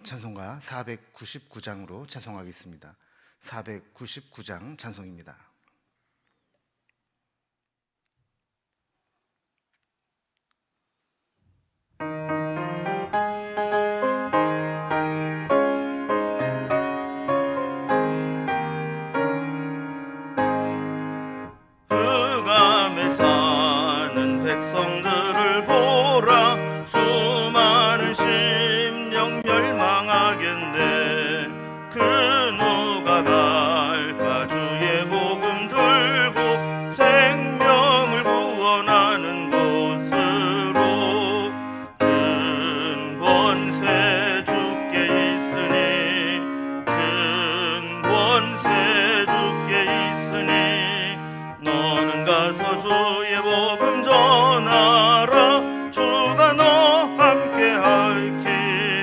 찬송가 499장으로 찬송하겠습니다. 499장 찬송입니다. 흑암에 사는 백성들을 보라. 수많은 심령 멸망하겠네. 그 누가 갈까? 주의 복음 들고 생명을 구원하는 곳으로. 큰 권세 주께 있으니, 큰 권세 주께 있으니, 너는 가서 주의 복음 전하라. 주가 너 함께 할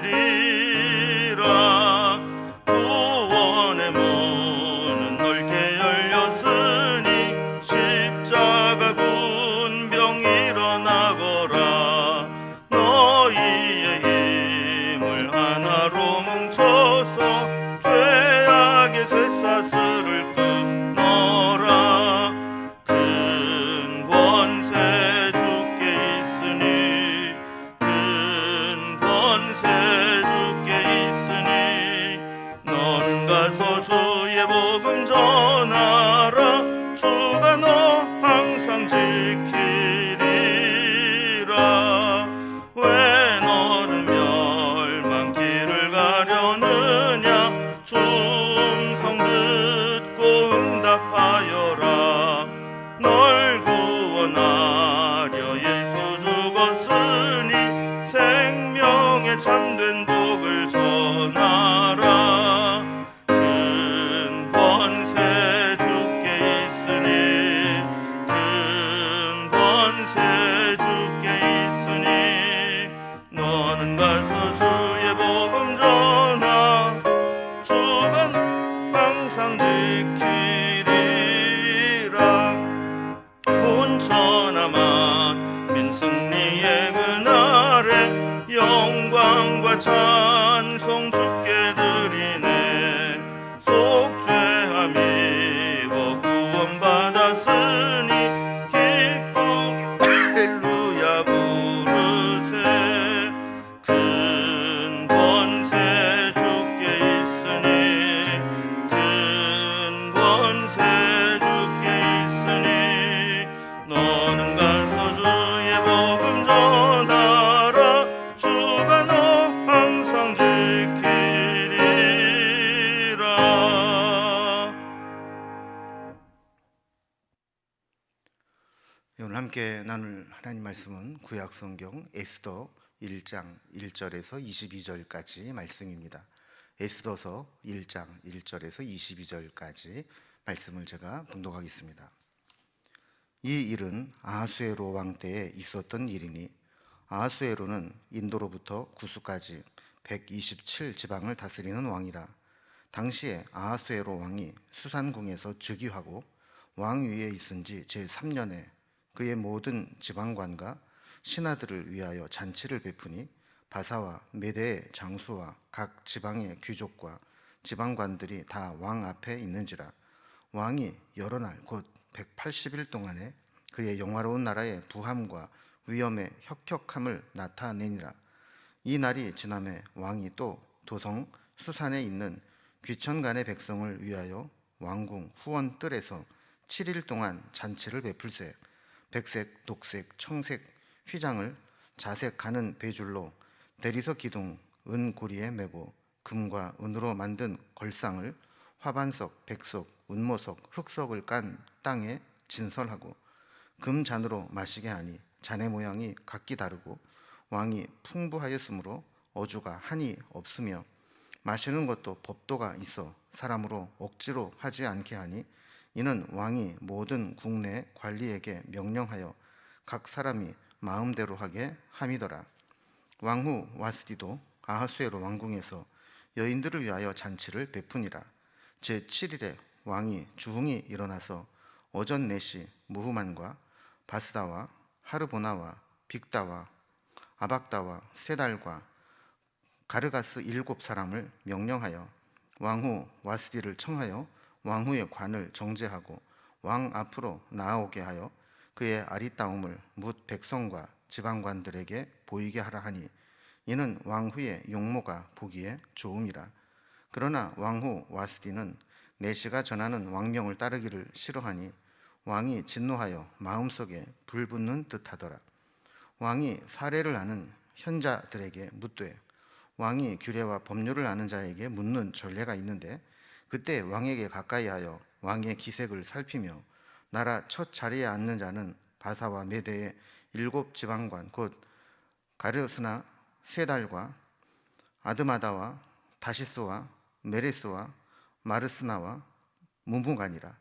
길이라. 구원의 문은 넓게 열렸으니, 십자가 군병 일어나거라. 너희의 힘을 하나로 뭉쳐서 죄악의 쇠사슬을 끊어라. 큰 권세 주께 있으니, 큰 권세 주께 있으니, 너는 가서 주의 복음 전하라. 주가 너 항상 지키리라. 왜 너는 멸망길을 가려느냐? 충성 듣고 응답하여라. 널 구원하려 예수 죽었으니, 생명의 참된 복을 전하라. 큰 권세 주께 있으니, 큰 권세 주께 있으니, 너는 가서 주의 복음 전하. 주가 항상 지키리라. 온 천하 만민 승리의 그날에 영광과 찬송 주께 드리네. 속죄함 입어 구원받았으니, 기쁘게 할렐루야 부르세. 큰 권세 주께 있으니, 큰 권세 주께 있으니, 너는 가서 주의 복음 전하라. 주가 너 항상 지키리라. 오늘 함께 나눌 하나님 말씀은 구약성경 에스더 1장 1절에서 22절까지 말씀입니다. 에스더서 1장 1절에서 22절까지 말씀을 제가 봉독하겠습니다. 이 일은 아하수에로 왕 때에 있었던 일이니, 아하수에로는 인도로부터 구스까지 127지방을 다스리는 왕이라. 당시에 아하수에로 왕이 수산궁에서 즉위하고 왕위에 있은 지 제3년에 그의 모든 지방관과 신하들을 위하여 잔치를 베푸니, 바사와 메대의 장수와 각 지방의 귀족과 지방관들이 다 왕 앞에 있는지라. 왕이 여러 날 곧 180일 동안에 그의 영화로운 나라의 부함과 위엄의 혁혁함을 나타내니라. 이 날이 지남에 왕이 또 도성 수산에 있는 귀천간의 백성을 위하여 왕궁 후원 뜰에서 7일 동안 잔치를 베풀세. 백색, 독색, 청색 휘장을 자색 가는 배줄로 대리석 기둥 은고리에 매고, 금과 은으로 만든 걸상을 화반석, 백석, 운모석, 흑석을 깐 땅에 진설하고, 금잔으로 마시게 하니 잔의 모양이 각기 다르고, 왕이 풍부하였으므로 어주가 한이 없으며, 마시는 것도 법도가 있어 사람으로 억지로 하지 않게 하니, 이는 왕이 모든 국내 관리에게 명령하여 각 사람이 마음대로 하게 함이더라. 왕후 와스디도 아하수에로 왕궁에서 여인들을 위하여 잔치를 베푸니라. 제7일에 왕이 주흥이 일어나서 어전 넷이 무후만과 바스다와 하르보나와 빅다와 아박다와 세달과 가르가스 7사람을 명령하여 왕후 와스디를 청하여 왕후의 관을 정제하고 왕 앞으로 나아오게 하여 그의 아리따움을 뭇 백성과 지방관들에게 보이게 하라 하니 이는 왕후의 용모가 보기에 좋음이라. 그러나 왕후 와스디는 내시가 전하는 왕명을 따르기를 싫어하니 왕이 진노하여 마음속에 불붙는 듯하더라. 왕이 사례를 아는 현자들에게 묻되 왕이 규례와 법률을 아는 자에게 묻는 전례가 있는데 그때 왕에게 가까이하여 왕의 기색을 살피며 나라 첫 자리에 앉는 자는 바사와 메대의 7지방관 곧 가르스나 세달과 아드마다와 다시스와 메레스와 마르스나와 무무간이라.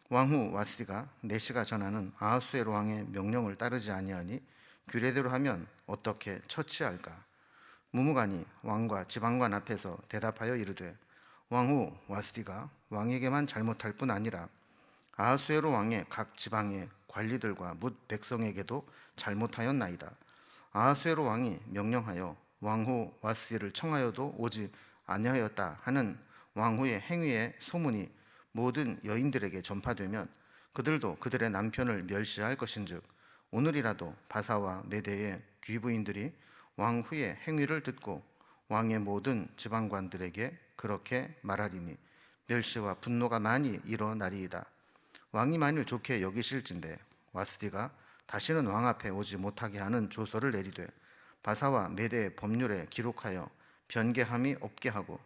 왕후 와스디가 내시가 전하는 아하수에로 왕의 명령을 따르지 아니하니 규례대로 하면 어떻게 처치할까? 무무간이 왕과 지방관 앞에서 대답하여 이르되 왕후 와스디가 왕에게만 잘못할 뿐 아니라 아하수에로 왕의 각 지방의 관리들과 뭇 백성에게도 잘못하였나이다. 아하수에로 왕이 명령하여 왕후 와스디를 청하여도 오지 아니하였다 하는 왕후의 행위의 소문이 모든 여인들에게 전파되면 그들도 그들의 남편을 멸시할 것인즉 오늘이라도 바사와 메대의 귀부인들이 왕후의 행위를 듣고 왕의 모든 지방관들에게 그렇게 말하리니 멸시와 분노가 많이 일어나리이다. 왕이 만일 좋게 여기실진대 와스디가 다시는 왕 앞에 오지 못하게 하는 조서를 내리되 바사와 메대의 법률에 기록하여 변개함이 없게 하고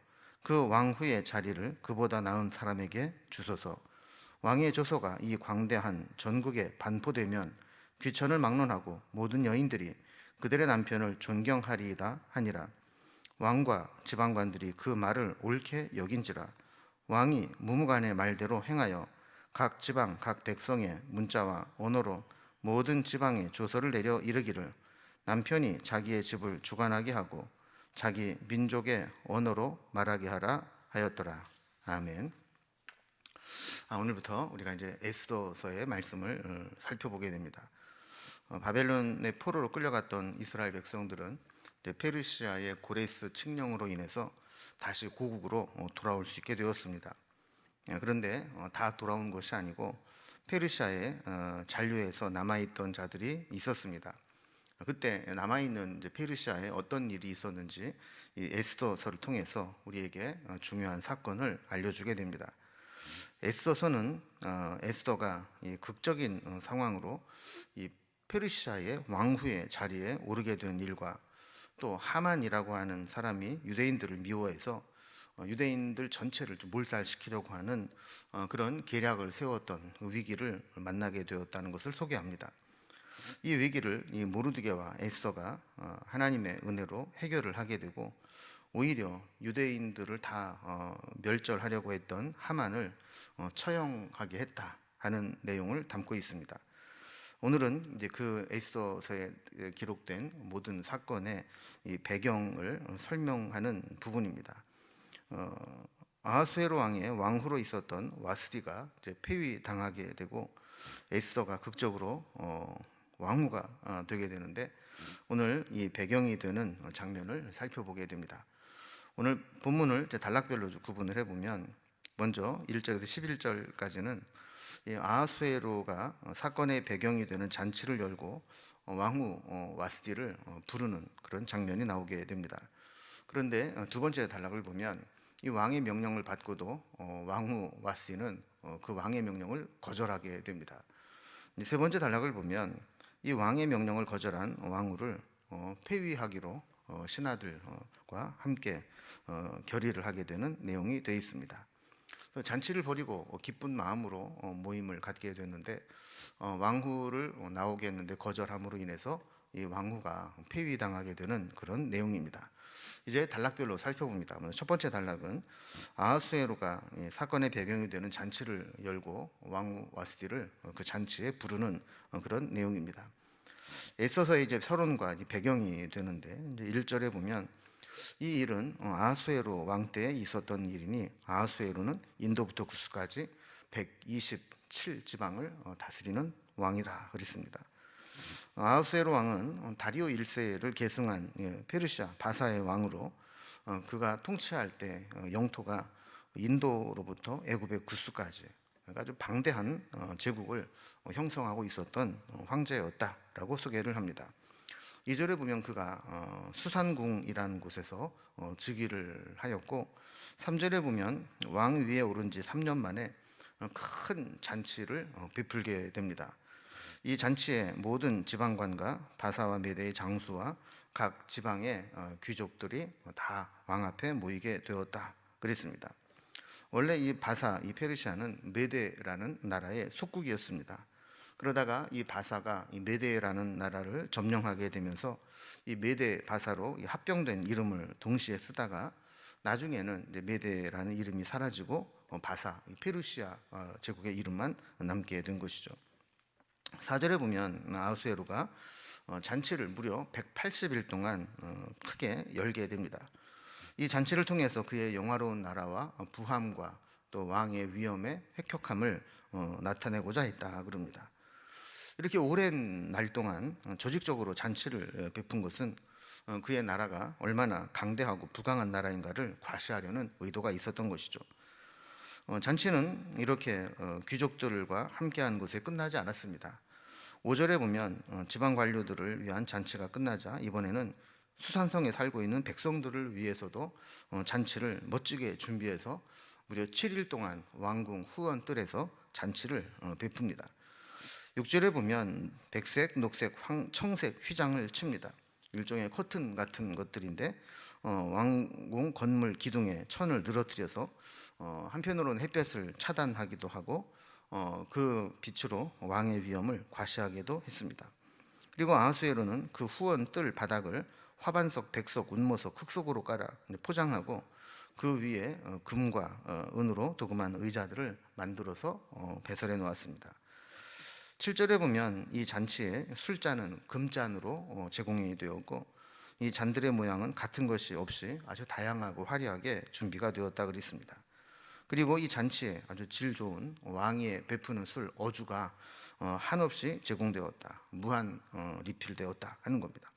그 왕후의 자리를 그보다 나은 사람에게 주소서. 왕의 조서가 이 광대한 전국에 반포되면 귀천을 막론하고 모든 여인들이 그들의 남편을 존경하리이다 하니라. 왕과 지방관들이 그 말을 옳게 여긴지라. 왕이 무무간의 말대로 행하여 각 지방 각 백성의 문자와 언어로 모든 지방에 조서를 내려 이르기를 남편이 자기의 집을 주관하게 하고 자기 민족의 언어로 말하게 하라 하였더라. 아멘. 오늘부터 우리가 이제 에스더서의 말씀을 살펴보게 됩니다. 바벨론의 포로로 끌려갔던 이스라엘 백성들은 페르시아의 고레스 칙령으로 인해서 다시 고국으로 돌아올 수 있게 되었습니다. 그런데 다 돌아온 것이 아니고 페르시아의 잔류에서 남아있던 자들이 있었습니다. 그때 남아있는 이제 페르시아에 어떤 일이 있었는지 이 에스더서를 통해서 우리에게 중요한 사건을 알려주게 됩니다. 에스더서는 에스더가 이 극적인 상황으로 이 페르시아의 왕후의 자리에 오르게 된 일과 또 하만이라고 하는 사람이 유대인들을 미워해서 유대인들 전체를 좀 몰살시키려고 하는 그런 계략을 세웠던 위기를 만나게 되었다는 것을 소개합니다. 이 위기를 이 모르드게와 에스더가 하나님의 은혜로 해결을 하게 되고 오히려 유대인들을 다 멸절하려고 했던 하만을 처형하게 했다 하는 내용을 담고 있습니다. 오늘은 이제 그 에스더서에 기록된 모든 사건의 이 배경을 설명하는 부분입니다. 아하수에로 왕의 왕후로 있었던 와스디가 이제 폐위당하게 되고 에스더가 극적으로 왕후가 되게 되는데 오늘 이 배경이 되는 장면을 살펴보게 됩니다. 오늘 본문을 단락별로 구분을 해보면 먼저 1절에서 11절까지는 아하수에로가 사건의 배경이 되는 잔치를 열고 왕후 와스디를 부르는 그런 장면이 나오게 됩니다. 그런데 두 번째 단락을 보면 이 왕의 명령을 받고도 왕후 와스디는 그 왕의 명령을 거절하게 됩니다. 세 번째 단락을 보면 이 왕의 명령을 거절한 왕후를 폐위하기로 신하들과 함께 결의를 하게 되는 내용이 되어 있습니다. 잔치를 벌이고 기쁜 마음으로 모임을 갖게 됐는데 왕후를 나오게 했는데 거절함으로 인해서 이 왕후가 폐위당하게 되는 그런 내용입니다. 이제 단락별로 살펴봅니다. 첫 번째 단락은 아하수에로가 사건의 배경이 되는 잔치를 열고 왕후 와스디를 그 잔치에 부르는 그런 내용입니다. 에스더서의 이제 서론과 배경이 되는데 이제 1절에 보면 이 일은 아하수에로 왕 때에 있었던 일이니 아하수에로는 인도부터 구스까지 127지방을 다스리는 왕이라 그랬습니다. 아하수에로 왕은 다리오 1세를 계승한 페르시아 바사의 왕으로 그가 통치할 때 영토가 인도로부터 애굽의 구스까지 아주 방대한 제국을 형성하고 있었던 황제였다라고 소개를 합니다. 2절에 보면 그가 수산궁이라는 곳에서 즉위를 하였고, 3절에 보면 왕 위에 오른 지 3년 만에 큰 잔치를 베풀게 됩니다. 이 잔치에 모든 지방관과 바사와 메대의 장수와 각 지방의 귀족들이 다 왕 앞에 모이게 되었다 그랬습니다. 원래 이 바사, 이 페르시아는 메대라는 나라의 속국이었습니다. 그러다가 이 바사가 이 메대라는 나라를 점령하게 되면서 이 메대 바사로 이 합병된 이름을 동시에 쓰다가 나중에는 이제 메대라는 이름이 사라지고 바사, 이 페르시아 제국의 이름만 남게 된 것이죠. 4절에 보면 아하수에로가 잔치를 무려 180일 동안 크게 열게 됩니다. 이 잔치를 통해서 그의 영화로운 나라와 부함과 또 왕의 위엄의 획혁함을 나타내고자 했다 그럽니다. 이렇게 오랜 날 동안 조직적으로 잔치를 베푼 것은 그의 나라가 얼마나 강대하고 부강한 나라인가를 과시하려는 의도가 있었던 것이죠. 잔치는 이렇게 귀족들과 함께한 것에 끝나지 않았습니다. 5절에 보면 지방 관료들을 위한 잔치가 끝나자 이번에는 수산성에 살고 있는 백성들을 위해서도 잔치를 멋지게 준비해서 무려 7일 동안 왕궁 후원 뜰에서 잔치를 베풉니다. 6절에 보면 백색, 녹색, 청색 휘장을 칩니다. 일종의 커튼 같은 것들인데 왕궁 건물 기둥에 천을 늘어뜨려서 한편으로는 햇볕을 차단하기도 하고 그 빛으로 왕의 위엄을 과시하기도 했습니다. 그리고 아하수에로는 그 후원 뜰 바닥을 화반석, 백석, 운모석, 흑석으로 깔아 포장하고 그 위에 금과 은으로 도금한 의자들을 만들어서 배설해 놓았습니다. 7절에 보면 이 잔치에 술잔은 금잔으로 제공이 되었고, 이 잔들의 모양은 같은 것이 없이 아주 다양하고 화려하게 준비가 되었다 그랬습니다. 그리고 이 잔치에 아주 질 좋은 왕이 베푸는 술 어주가 한없이 제공되었다, 무한 리필되었다 하는 겁니다.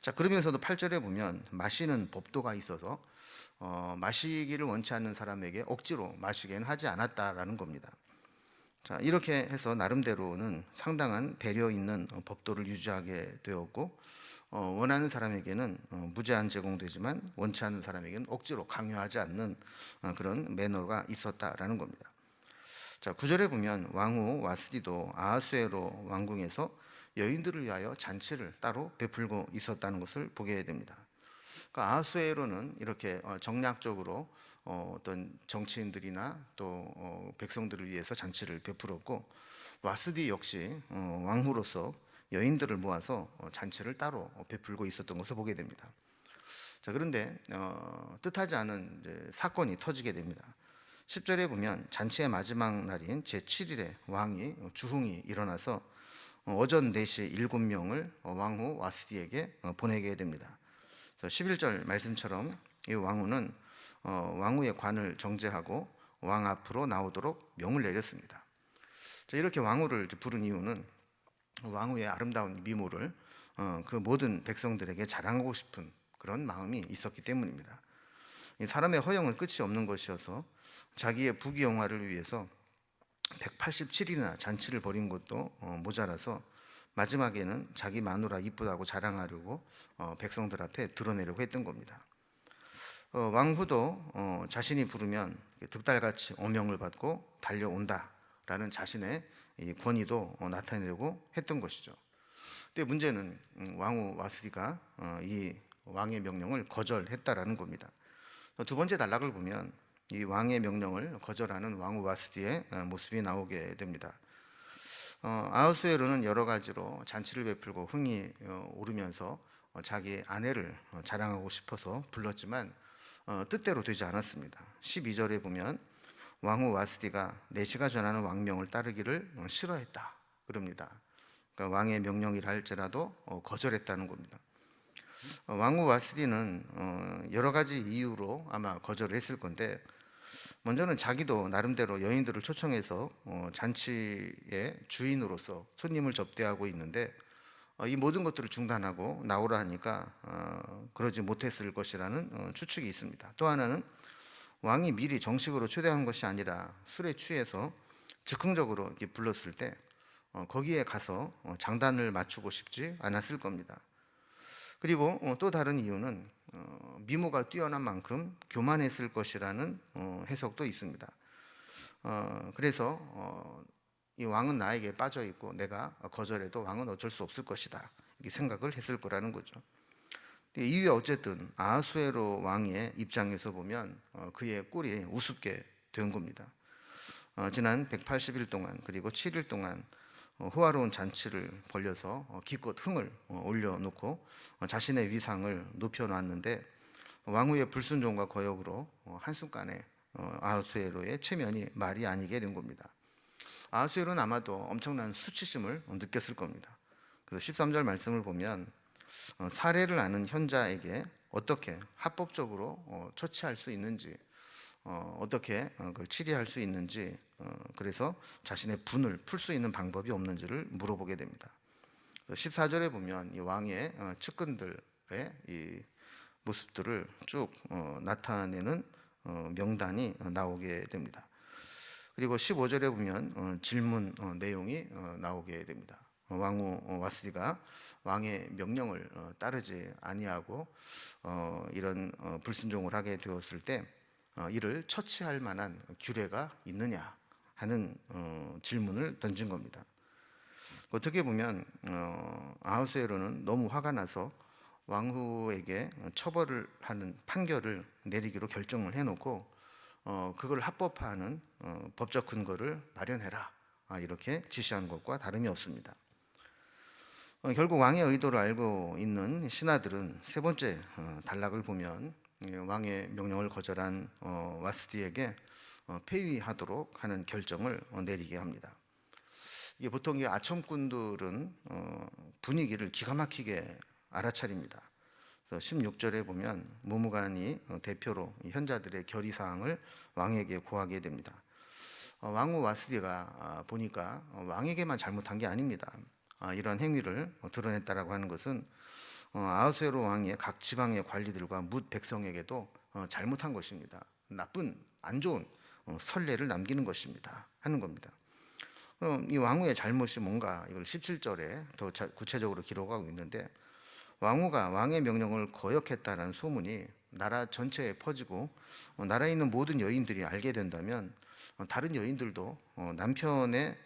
자, 그러면서도 8절에 보면 마시는 법도가 있어서 마시기를 원치 않는 사람에게 억지로 마시게는 하지 않았다라는 겁니다. 자, 이렇게 해서 나름대로는 상당한 배려 있는 법도를 유지하게 되었고, 원하는 사람에게는 무제한 제공되지만 원치 않는 사람에게는 억지로 강요하지 않는 그런 매너가 있었다라는 겁니다. 자, 9절에 보면 왕후 와스디도 아하수에로 왕궁에서 여인들을 위하여 잔치를 따로 베풀고 있었다는 것을 보게 됩니다. 그러니까 아하수에로는 이렇게 정략적으로 어떤 정치인들이나 또 백성들을 위해서 잔치를 베풀었고, 와스디 역시 왕후로서 여인들을 모아서 잔치를 따로 베풀고 있었던 것을 보게 됩니다. 자, 그런데 뜻하지 않은 이제 사건이 터지게 됩니다. 10절에 보면 잔치의 마지막 날인 제7일에 왕이 주흥이 일어나서 오전 4시에 7명을 왕후 와스디에게 보내게 됩니다. 11절 말씀처럼 이 왕후는 왕후의 관을 정제하고 왕 앞으로 나오도록 명을 내렸습니다. 자, 이렇게 왕후를 부른 이유는 왕후의 아름다운 미모를 그 모든 백성들에게 자랑하고 싶은 그런 마음이 있었기 때문입니다. 사람의 허영은 끝이 없는 것이어서 자기의 부귀영화를 위해서 187일이나 잔치를 벌인 것도 모자라서 마지막에는 자기 마누라 이쁘다고 자랑하려고 백성들 앞에 드러내려고 했던 겁니다. 왕후도 자신이 부르면 득달같이 어명을 받고 달려온다라는 자신의 이 권위도 나타내려고 했던 것이죠. 근데 문제는 왕후 와스디가 이 왕의 명령을 거절했다라는 겁니다. 두 번째 단락을 보면 이 왕의 명령을 거절하는 왕후 와스디의 모습이 나오게 됩니다. 아하수에로는 여러 가지로 잔치를 베풀고 흥이 오르면서 자기의 아내를 자랑하고 싶어서 불렀지만 뜻대로 되지 않았습니다. 12절에 보면 왕후 와스디가 내시가 전하는 왕명을 따르기를 싫어했다 그럽니다. 그러니까 왕의 명령이라 할지라도 거절했다는 겁니다. 왕후 와스디는 여러 가지 이유로 아마 거절을 했을 건데, 먼저는 자기도 나름대로 여인들을 초청해서 잔치의 주인으로서 손님을 접대하고 있는데 이 모든 것들을 중단하고 나오라 하니까 그러지 못했을 것이라는 추측이 있습니다. 또 하나는 왕이 미리 정식으로 초대한 것이 아니라 술에 취해서 즉흥적으로 이렇게 불렀을 때 거기에 가서 장단을 맞추고 싶지 않았을 겁니다. 그리고 또 다른 이유는 미모가 뛰어난 만큼 교만했을 것이라는 해석도 있습니다. 그래서 이 왕은 나에게 빠져 있고 내가 거절해도 왕은 어쩔 수 없을 것이다, 이렇게 생각을 했을 거라는 거죠. 이후에 어쨌든 아하수에로 왕의 입장에서 보면 그의 꼴이 우습게 된 겁니다. 지난 180일 동안 그리고 7일 동안 호화로운 잔치를 벌려서 기껏 흥을 올려놓고 자신의 위상을 높여놨는데 왕후의 불순종과 거역으로 한순간에 아하수에로의 체면이 말이 아니게 된 겁니다. 아하수에로는 아마도 엄청난 수치심을 느꼈을 겁니다. 그래서 13절 말씀을 보면 사례를 아는 현자에게 어떻게 합법적으로 처치할 수 있는지, 어떻게 그걸 치리할 수 있는지, 그래서 자신의 분을 풀 수 있는 방법이 없는지를 물어보게 됩니다. 14절에 보면 이 왕의 측근들의 이 모습들을 쭉 나타내는 명단이 나오게 됩니다. 그리고 15절에 보면 질문 내용이 나오게 됩니다. 왕후 와스디가 왕의 명령을 따르지 아니하고 이런 불순종을 하게 되었을 때 이를 처치할 만한 규례가 있느냐 하는 질문을 던진 겁니다. 어떻게 보면 아하수에로는 너무 화가 나서 왕후에게 처벌을 하는 판결을 내리기로 결정을 해놓고 그걸 합법화하는 법적 근거를 마련해라, 이렇게 지시한 것과 다름이 없습니다. 결국 왕의 의도를 알고 있는 신하들은 세 번째 단락을 보면 왕의 명령을 거절한 와스디에게 폐위하도록 하는 결정을 내리게 합니다. 이게 보통 이 아첨꾼들은 분위기를 기가 막히게 알아차립니다. 그래서 16절에 보면 무무관이 대표로 현자들의 결의사항을 왕에게 고하게 됩니다. 왕후 와스디가 보니까 왕에게만 잘못한 게 아닙니다. 이런 행위를 드러냈다라고 하는 것은 아하수에로 왕의 각 지방의 관리들과 뭇 백성에게도 잘못한 것입니다. 나쁜 안 좋은 선례를 남기는 것입니다 하는 겁니다. 그럼 이 왕후의 잘못이 뭔가, 이걸 17절에 더 구체적으로 기록하고 있는데, 왕후가 왕의 명령을 거역했다는 소문이 나라 전체에 퍼지고 나라에 있는 모든 여인들이 알게 된다면 다른 여인들도 남편의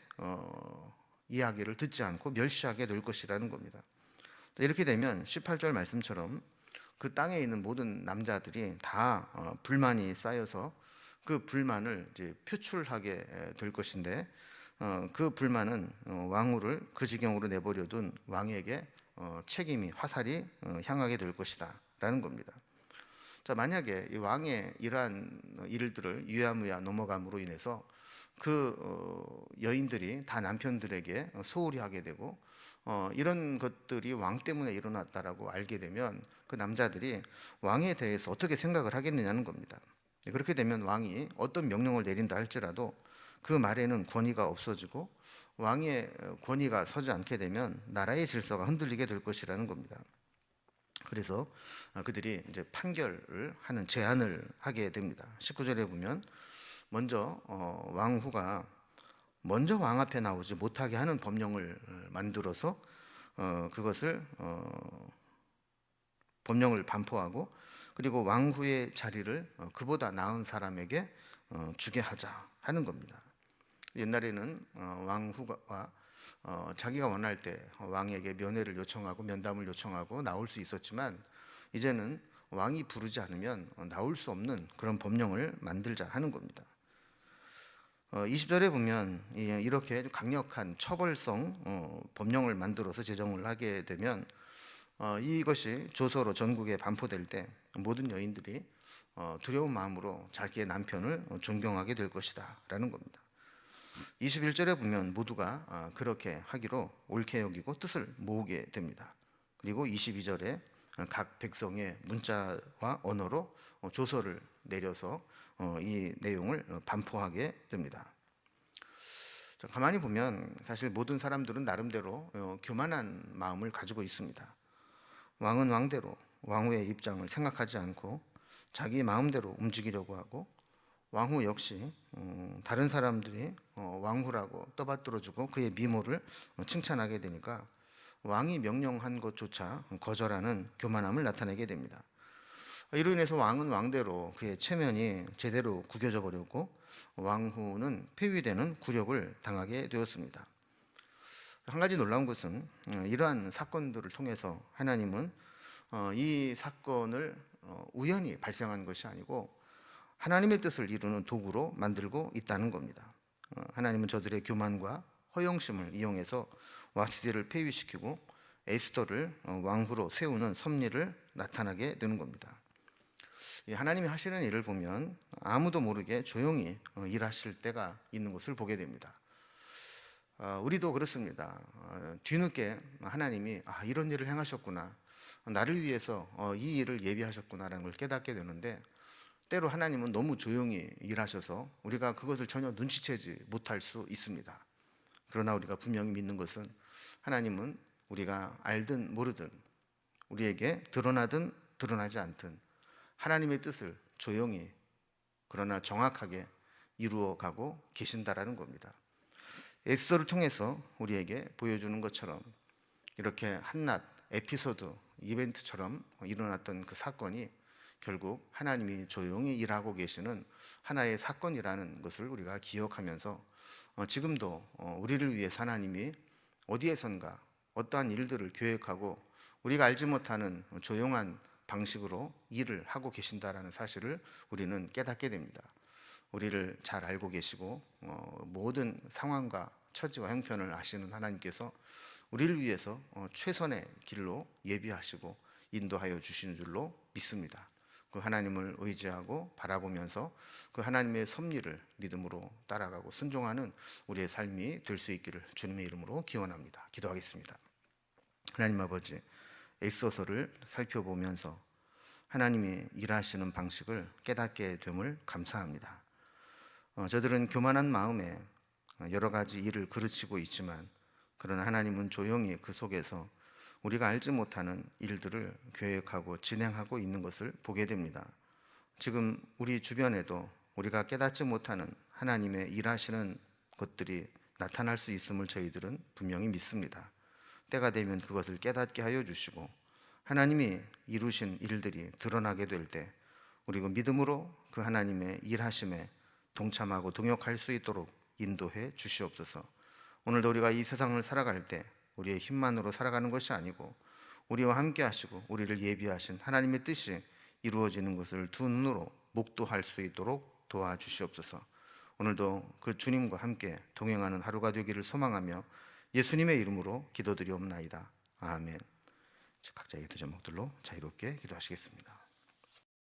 이야기를 듣지 않고 멸시하게 될 것이라는 겁니다. 이렇게 되면 18절 말씀처럼 그 땅에 있는 모든 남자들이 다 불만이 쌓여서 그 불만을 이제 표출하게 될 것인데, 그 불만은 왕후를 그 지경으로 내버려둔 왕에게 책임이 화살이 향하게 될 것이다 라는 겁니다. 자, 만약에 이 왕의 이러한 일들을 유야무야 넘어감으로 인해서 그 여인들이 다 남편들에게 소홀히 하게 되고 이런 것들이 왕 때문에 일어났다라고 알게 되면 그 남자들이 왕에 대해서 어떻게 생각을 하겠느냐는 겁니다. 그렇게 되면 왕이 어떤 명령을 내린다 할지라도 그 말에는 권위가 없어지고 왕의 권위가 서지 않게 되면 나라의 질서가 흔들리게 될 것이라는 겁니다. 그래서 그들이 이제 판결을 하는 제안을 하게 됩니다. 19절에 보면 먼저 왕후가 먼저 왕 앞에 나오지 못하게 하는 법령을 만들어서 그것을 법령을 반포하고, 그리고 왕후의 자리를 그보다 나은 사람에게 주게 하자 하는 겁니다. 옛날에는 왕후가 자기가 원할 때 왕에게 면회를 요청하고 면담을 요청하고 나올 수 있었지만, 이제는 왕이 부르지 않으면 나올 수 없는 그런 법령을 만들자 하는 겁니다. 20절에 보면 이렇게 강력한 처벌성 법령을 만들어서 제정을 하게 되면 이것이 조서로 전국에 반포될 때 모든 여인들이 두려운 마음으로 자기의 남편을 존경하게 될 것이다 라는 겁니다. 21절에 보면 모두가 그렇게 하기로 옳게 여기고 뜻을 모으게 됩니다. 그리고 22절에 각 백성의 문자와 언어로 조서를 내려서 이 내용을 반포하게 됩니다. 가만히 보면 사실 모든 사람들은 나름대로 교만한 마음을 가지고 있습니다. 왕은 왕대로 왕후의 입장을 생각하지 않고 자기 마음대로 움직이려고 하고, 왕후 역시 다른 사람들이 왕후라고 떠받들어주고 그의 미모를 칭찬하게 되니까 왕이 명령한 것조차 거절하는 교만함을 나타내게 됩니다. 이로 인해서 왕은 왕대로 그의 체면이 제대로 구겨져 버렸고, 왕후는 폐위되는 굴욕을 당하게 되었습니다. 한 가지 놀라운 것은 이러한 사건들을 통해서 하나님은 이 사건을 우연히 발생한 것이 아니고 하나님의 뜻을 이루는 도구로 만들고 있다는 겁니다. 하나님은 저들의 교만과 허영심을 이용해서 와스디를 폐위시키고 에스더를 왕후로 세우는 섭리를 나타나게 되는 겁니다. 하나님이 하시는 일을 보면 아무도 모르게 조용히 일하실 때가 있는 것을 보게 됩니다. 우리도 그렇습니다. 뒤늦게 하나님이 이런 일을 행하셨구나, 나를 위해서 이 일을 예비하셨구나라는 걸 깨닫게 되는데, 때로 하나님은 너무 조용히 일하셔서 우리가 그것을 전혀 눈치채지 못할 수 있습니다. 그러나 우리가 분명히 믿는 것은 하나님은 우리가 알든 모르든, 우리에게 드러나든 드러나지 않든 하나님의 뜻을 조용히 그러나 정확하게 이루어가고 계신다라는 겁니다. 에스더를 통해서 우리에게 보여주는 것처럼 이렇게 한낱 에피소드, 이벤트처럼 일어났던 그 사건이 결국 하나님이 조용히 일하고 계시는 하나의 사건이라는 것을 우리가 기억하면서 지금도 우리를 위해서 하나님이 어디에선가 어떠한 일들을 계획하고 우리가 알지 못하는 조용한 방식으로 일을 하고 계신다라는 사실을 우리는 깨닫게 됩니다. 우리를 잘 알고 계시고 모든 상황과 처지와 형편을 아시는 하나님께서 우리를 위해서 최선의 길로 예비하시고 인도하여 주시는 줄로 믿습니다. 그 하나님을 의지하고 바라보면서 그 하나님의 섭리를 믿음으로 따라가고 순종하는 우리의 삶이 될 수 있기를 주님의 이름으로 기원합니다. 기도하겠습니다. 하나님 아버지, 에스더서를 살펴보면서 하나님이 일하시는 방식을 깨닫게 됨을 감사합니다. 저들은 교만한 마음에 여러 가지 일을 그르치고 있지만, 그러나 하나님은 조용히 그 속에서 우리가 알지 못하는 일들을 계획하고 진행하고 있는 것을 보게 됩니다. 지금 우리 주변에도 우리가 깨닫지 못하는 하나님의 일하시는 것들이 나타날 수 있음을 저희들은 분명히 믿습니다. 때가 되면 그것을 깨닫게 하여 주시고 하나님이 이루신 일들이 드러나게 될 때 우리 그 믿음으로 그 하나님의 일하심에 동참하고 동역할 수 있도록 인도해 주시옵소서. 오늘도 우리가 이 세상을 살아갈 때 우리의 힘만으로 살아가는 것이 아니고 우리와 함께 하시고 우리를 예비하신 하나님의 뜻이 이루어지는 것을 두 눈으로 목도할 수 있도록 도와주시옵소서. 오늘도 그 주님과 함께 동행하는 하루가 되기를 소망하며 예수님의 이름으로 기도드리옵나이다. 아멘. 각자의 기도 제목들로 자유롭게 기도하시겠습니다.